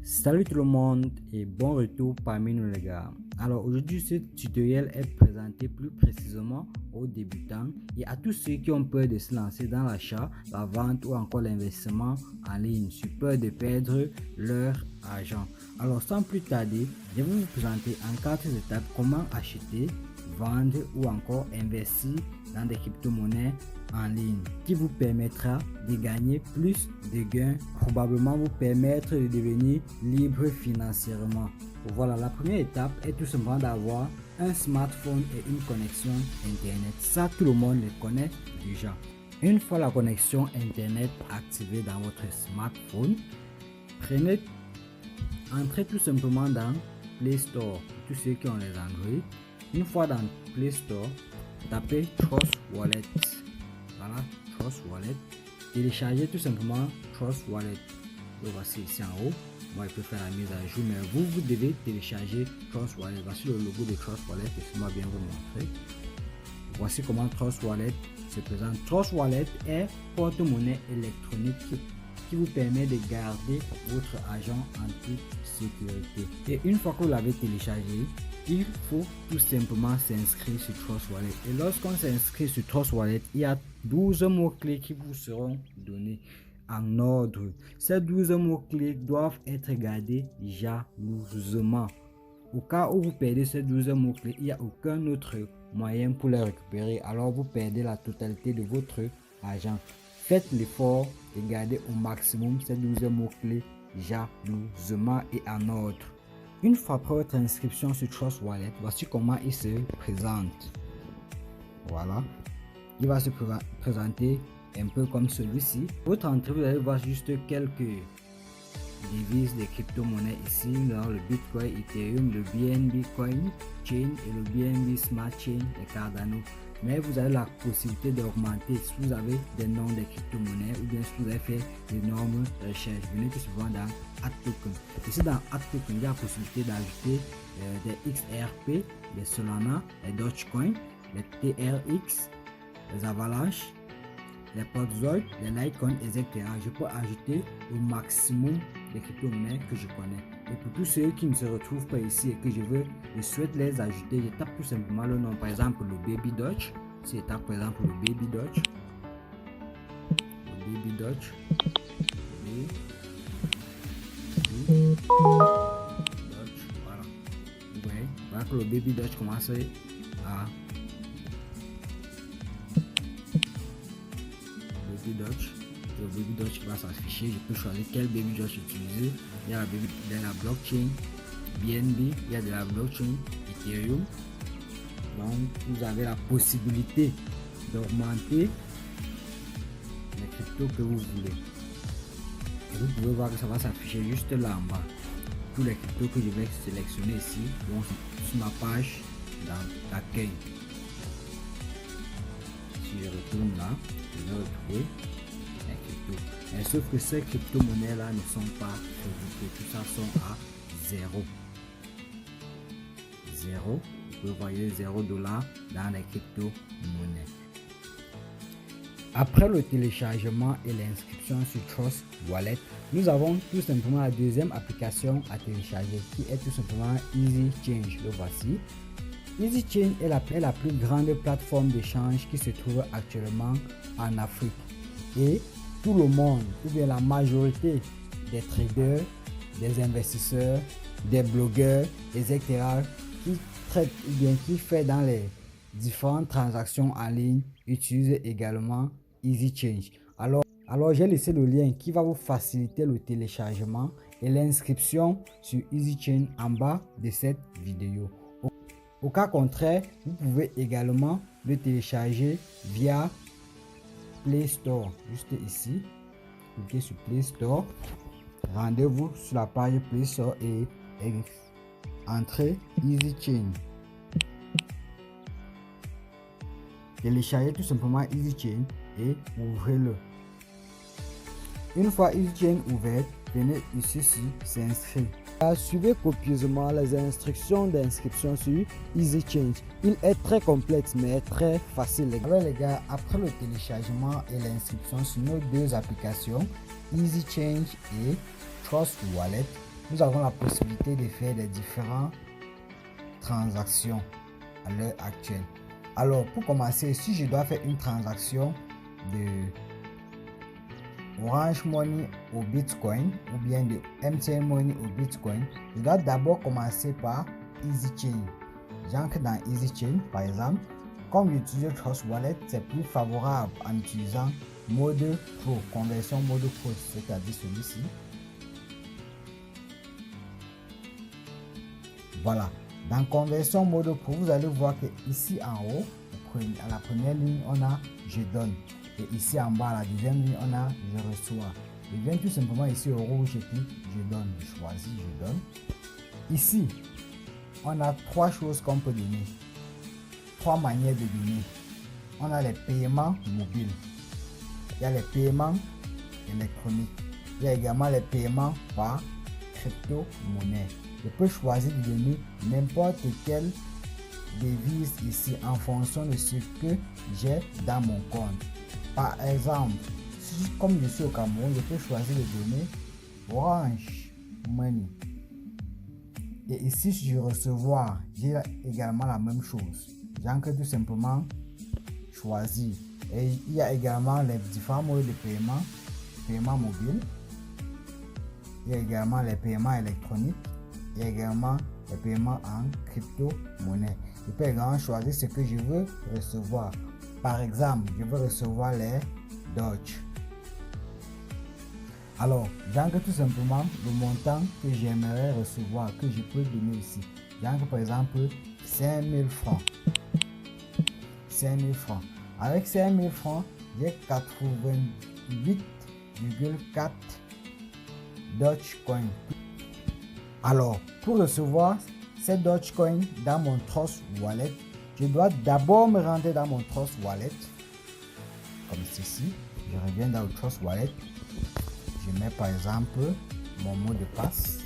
Salut tout le monde et bon retour parmi nous les gars. Alors aujourd'hui ce tutoriel est présenté plus précisément aux débutants et à tous ceux qui ont peur de se lancer dans l'achat, la vente ou encore l'investissement en ligne sur peur de perdre leur argent. Alors sans plus tarder, je vais vous présenter en 4 étapes comment acheter, vendre ou encore investir dans des crypto-monnaies en ligne qui vous permettra de gagner plus de gains, probablement vous permettre de devenir libre financièrement. Voilà, la première étape est tout simplement d'avoir un smartphone et une connexion internet. Ça, tout le monde le connaît déjà. Une fois la connexion internet activée dans votre smartphone, entrez tout simplement dans Play Store, tous ceux qui ont les Android. Une fois dans Play Store, tapez Trust Wallet. Voilà, Trust Wallet. Téléchargez tout simplement Trust Wallet. Le voici ici en haut. Moi, je peux faire la mise à jour, mais vous devez télécharger Trust Wallet. Voici le logo de Trust Wallet. Laissez-moi bien vous montrer. Voici comment Trust Wallet se présente. Trust Wallet est porte-monnaie électronique qui vous permet de garder votre argent en toute sécurité. Et une fois que vous l'avez téléchargé, il faut tout simplement s'inscrire sur Trust Wallet. Et lorsqu'on s'inscrit sur Trust Wallet, il y a 12 mots-clés qui vous seront donnés en ordre. Ces 12 mots-clés doivent être gardés jalousement. Au cas où vous perdez ces 12 mots-clés, il n'y a aucun autre moyen pour les récupérer. Alors vous perdez la totalité de votre argent. Faites l'effort de garder au maximum ces 12 mots-clés jalousement et en ordre. Une fois après votre inscription sur Trust Wallet, voici comment il se présente. Voilà. Il va se présenter un peu comme celui-ci. Votre entrée, vous allez voir juste quelques devises de crypto-monnaies ici, dans le Bitcoin, Ethereum, le BNB Coin Chain et le BNB Smart Chain, les Cardano. Mais vous avez la possibilité d'augmenter si vous avez des noms de crypto-monnaies ou bien si vous avez fait d'énormes recherches. Venez tout souvent dans Add Token. Ici dans Add Token, il y a la possibilité d'ajouter des XRP, des Solana, les Dogecoin, les TRX, les Avalanche, les Polkadot, les Litecoin, etc. Je peux ajouter au maximum de crypto-monnaies que je connais. Et pour tous ceux qui ne se retrouvent pas ici et que je souhaite les ajouter, je tape tout simplement le nom. Par exemple, le Baby Doge. Si je tape par exemple le Baby Doge. Le Baby Doge. Voilà. Vous voyez, voilà que le Baby Doge commence à le Baby Doge qui va s'afficher. Je peux choisir quel Baby Doge utiliser. Il y a la blockchain BNB, il y a de la blockchain Ethereum. Donc vous avez la possibilité d'augmenter les cryptos que vous voulez. Et vous pouvez voir que ça va s'afficher juste là en bas. Tous les cryptos que je vais sélectionner ici vont sur ma page d'accueil. Si je retourne là, je vais retrouver les cryptos. Mais sauf que ces crypto-monnaies là ne sont pas créditées. Tout ça sont à 0. Vous voyez 0 $ dans les crypto-monnaies. Après le téléchargement et l'inscription sur Trust Wallet, nous avons tout simplement la deuxième application à télécharger qui est tout simplement Easy Change. Le voici. Easy Change est la plus grande plateforme d'échange qui se trouve actuellement en Afrique. Et tout le monde, ou bien la majorité des traders, des investisseurs, des blogueurs, etc. qui traitent ou bien qui fait dans les différentes transactions en ligne utilisent également Easy Change. Alors j'ai laissé le lien qui va vous faciliter le téléchargement et l'inscription sur Easy Change en bas de cette vidéo. Au cas contraire, vous pouvez également le télécharger via Play Store. Juste ici, cliquez sur Play Store, rendez-vous sur la page Play Store et entrez Easy Chain. Téléchargez tout simplement Easy Chain et ouvrez-le. Une fois Easy Chain ouvert, venez ici sur s'inscrire. Suivez copieusement les instructions d'inscription sur Easy Change. Il est très complexe mais très facile. Alors les gars, après le téléchargement et l'inscription sur nos deux applications, Easy Change et Trust Wallet, nous avons la possibilité de faire des différentes transactions à l'heure actuelle. Alors, pour commencer, si je dois faire une transaction de Orange Money au Bitcoin ou bien de MTN Money au Bitcoin, je dois d'abord commencer par EasyChain. J'entre dans EasyChain, par exemple. Comme j'utilise Trust Wallet, c'est plus favorable en utilisant mode Pro, conversion mode Pro, c'est-à-dire celui-ci. Voilà. Dans conversion mode Pro, vous allez voir que ici en haut, à la première ligne, on a je donne. Et ici en bas, à la deuxième ligne, on a je reçois. Je viens tout simplement ici au rouge, je clique, je donne, je choisis, je donne. Ici, on a trois choses qu'on peut donner. Trois manières de donner. On a les paiements mobiles. Il y a les paiements électroniques. Il y a également les paiements par crypto-monnaie. Je peux choisir de donner n'importe quelle devise ici en fonction de ce que j'ai dans mon compte. Par exemple, comme je suis au Cameroun, je peux choisir de donner Orange Money. Et ici, si je recevoir, j'ai également la même chose. J'encre tout simplement choisir. Et il y a également les différents modes de paiement mobile. Il y a également les paiements électroniques. Il y a également les paiements en crypto-monnaie. Je peux également choisir ce que je veux recevoir. Par exemple, je veux recevoir les Doge. Alors, j'encre tout simplement le montant que j'aimerais recevoir, que je peux donner ici. J'encre par exemple 5000 francs. 5000 francs. Avec 5000 francs, j'ai 88,4 Dogecoin. Alors, pour recevoir ces Dogecoin dans mon Trust Wallet, je dois d'abord me rendre dans mon Trust Wallet, comme ceci. Je reviens dans le Trust Wallet. Je mets par exemple mon mot de passe.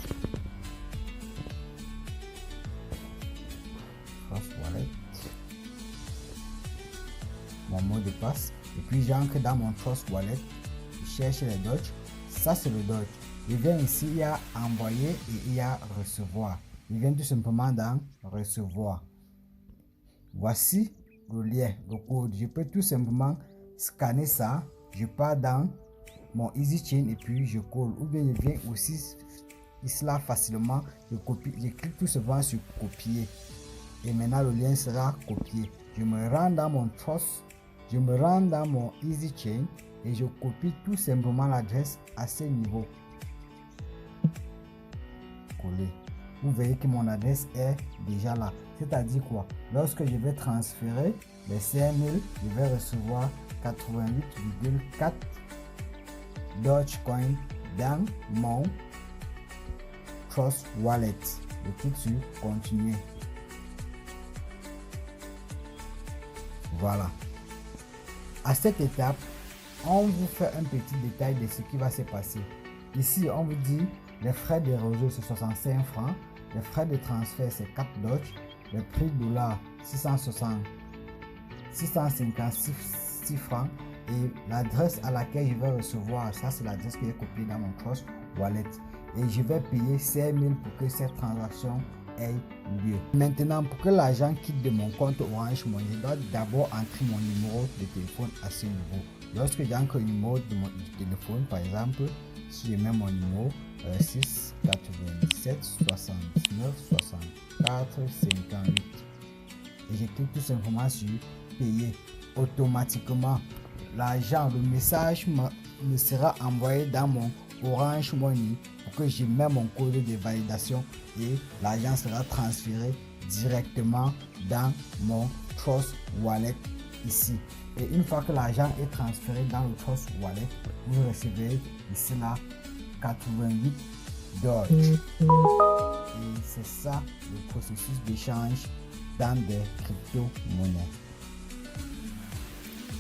Trust Wallet. Mon mot de passe. Et puis j'entre dans mon Trust Wallet. Je cherche les Doge. Ça c'est le Doge. Je viens ici, il y a envoyer et il y a recevoir. Je viens tout simplement dans recevoir. Voici le lien, le code. Je peux tout simplement scanner ça. Je pars dans mon EasyChain et puis je colle. Ou bien je viens aussi ici là facilement. Je copie, je clique tout simplement sur copier. Et maintenant le lien sera copié. Je me rends dans mon Trust. Je me rends dans mon EasyChain et je copie tout simplement l'adresse à ce niveau. Coller. Vous voyez que mon adresse est déjà là. C'est-à-dire quoi? Lorsque je vais transférer les 5000, je vais recevoir 88,4 Dogecoin dans mon Trust Wallet. Je clique sur continuer. Voilà. À cette étape, on vous fait un petit détail de ce qui va se passer. Ici, on vous dit les frais de réseau c'est 65 francs, les frais de transfert c'est 4 Doge, le prix dollar 656 francs et l'adresse à laquelle je vais recevoir, ça c'est l'adresse que j'ai copiée dans mon Trust Wallet et je vais payer 5000 pour que cette transaction ait lieu. Maintenant, pour que l'argent quitte de mon compte Orange Money, je dois d'abord entrer mon numéro de téléphone à ce niveau. Lorsque j'entre le numéro de mon téléphone, par exemple, si je mets mon numéro 6 87 69 64 58 et je clique tout simplement sur payer, automatiquement l'argent, le message me sera envoyé dans mon Orange Money pour que je mette mon code de validation et l'argent sera transféré directement dans mon Trust Wallet ici. Et une fois que l'argent est transféré dans le Trust Wallet, vous recevrez ici là 88 Doge. Et c'est ça le processus d'échange dans des crypto-monnaies.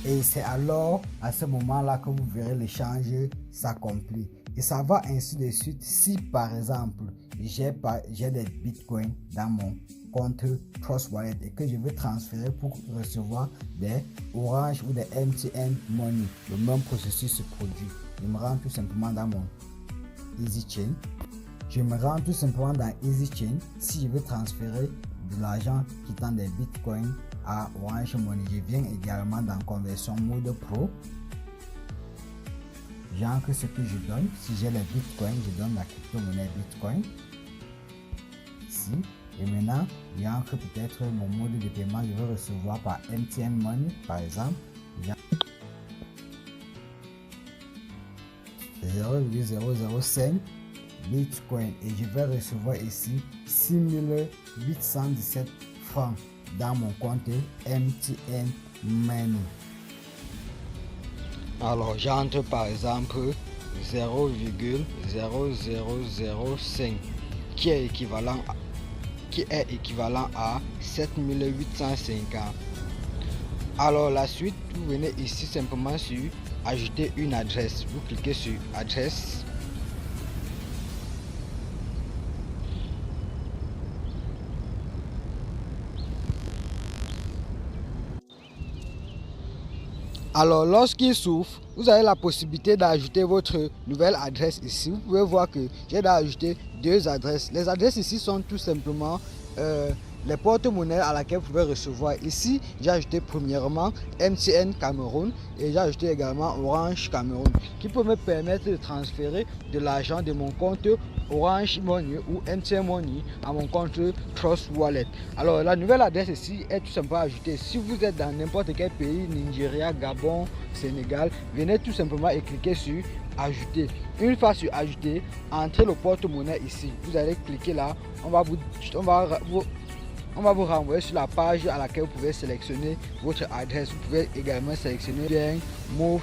Et c'est alors à ce moment-là que vous verrez l'échange s'accomplir. Et ça va ainsi de suite si par exemple j'ai des bitcoins dans mon compte Trust Wallet et que je veux transférer pour recevoir des Orange ou des MTN Money. Le même processus se produit. Je me rends tout simplement dans mon EasyChain. Je me rends tout simplement dans EasyChain. Si je veux transférer de l'argent quittant des bitcoins à Orange Money, je viens également dans conversion mode pro. J'ancre ce que je donne. Si j'ai les bitcoins, je donne la crypto-monnaie bitcoin. Ici. Et maintenant, j'ancre peut-être mon mode de paiement. Je veux recevoir par MTN Money, par exemple. 0,005 bitcoin et je vais recevoir ici 6817 francs dans mon compte MTN Money. Alors j'entre par exemple 0,0005 qui est équivalent à 7850. Alors la suite, vous venez ici simplement sur ajouter une adresse. Vous cliquez sur adresse. Alors lorsqu'il s'ouvre, vous avez la possibilité d'ajouter votre nouvelle adresse ici. Vous pouvez voir que j'ai d'ajouter deux adresses. Les adresses ici sont tout simplement les porte-monnaies à laquelle vous pouvez recevoir. Ici, j'ai ajouté premièrement MTN Cameroun et j'ai ajouté également Orange Cameroun qui peut me permettre de transférer de l'argent de mon compte Orange Money ou MTN Money à mon compte Trust Wallet. Alors la nouvelle adresse ici est tout simplement ajoutée. Si vous êtes dans n'importe quel pays, Nigeria, Gabon, Sénégal, venez tout simplement et cliquez sur ajouter. Une fois sur ajouter, entrez le porte-monnaie ici. Vous allez cliquer là. On va vous renvoyer sur la page à laquelle vous pouvez sélectionner votre adresse. Vous pouvez également sélectionner bien Move,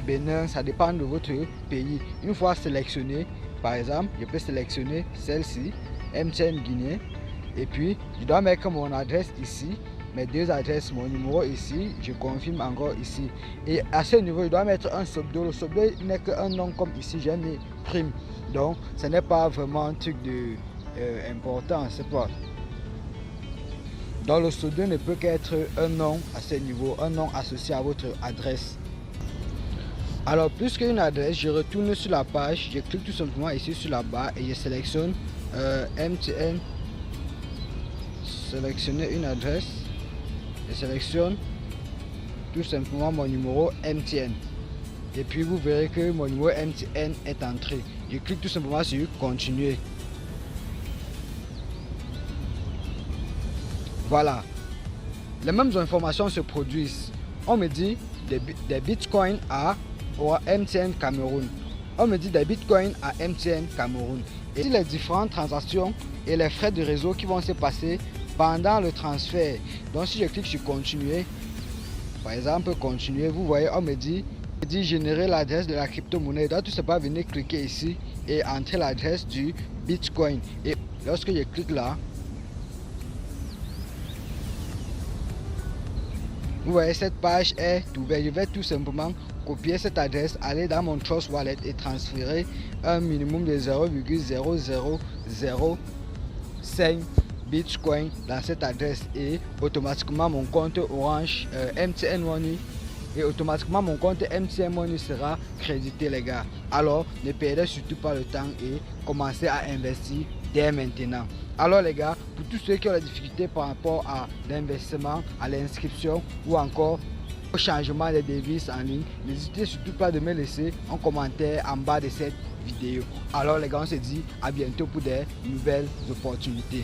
Bénin, ça dépend de votre pays. Une fois sélectionné, par exemple, je peux sélectionner celle-ci, MTN Guinée, et puis je dois mettre mon adresse ici, mes deux adresses, mon numéro ici, je confirme encore ici. Et à ce niveau, je dois mettre un pseudo. Le pseudo n'est qu'un nom comme ici, j'ai mis prime. Donc, ce n'est pas vraiment un truc de important, c'est pas. Donc le pseudo ne peut qu'être un nom à ce niveau, un nom associé à votre adresse. Alors plus qu'une adresse, je retourne sur la page, je clique tout simplement ici sur la barre et je sélectionne MTN, sélectionner une adresse, je sélectionne tout simplement mon numéro MTN. Et puis vous verrez que mon numéro MTN est entré. Je clique tout simplement sur continuer. Voilà, les mêmes informations se produisent. On me dit des bitcoins à MTN Cameroun. On me dit des bitcoins à MTN Cameroun. Et les différentes transactions et les frais de réseau qui vont se passer pendant le transfert. Donc si je clique sur continuer, par exemple continuer, vous voyez, on me dit générer l'adresse de la crypto-monnaie. Donc tout simplement venir cliquer ici et entrer l'adresse du bitcoin. Et lorsque je clique là, vous voyez, cette page est ouverte. Je vais tout simplement copier cette adresse, aller dans mon Trust Wallet et transférer un minimum de 0,0005 bitcoin dans cette adresse et automatiquement mon compte Orange MTN Money et automatiquement mon compte MTN Money sera crédité, les gars. Alors ne perdez surtout pas le temps et commencez à investir dès maintenant. Alors les gars, pour tous ceux qui ont la difficulté par rapport à l'investissement, à l'inscription ou encore au changement des devises en ligne, n'hésitez surtout pas de me laisser un commentaire en bas de cette vidéo. Alors les gars, on se dit à bientôt pour des nouvelles opportunités.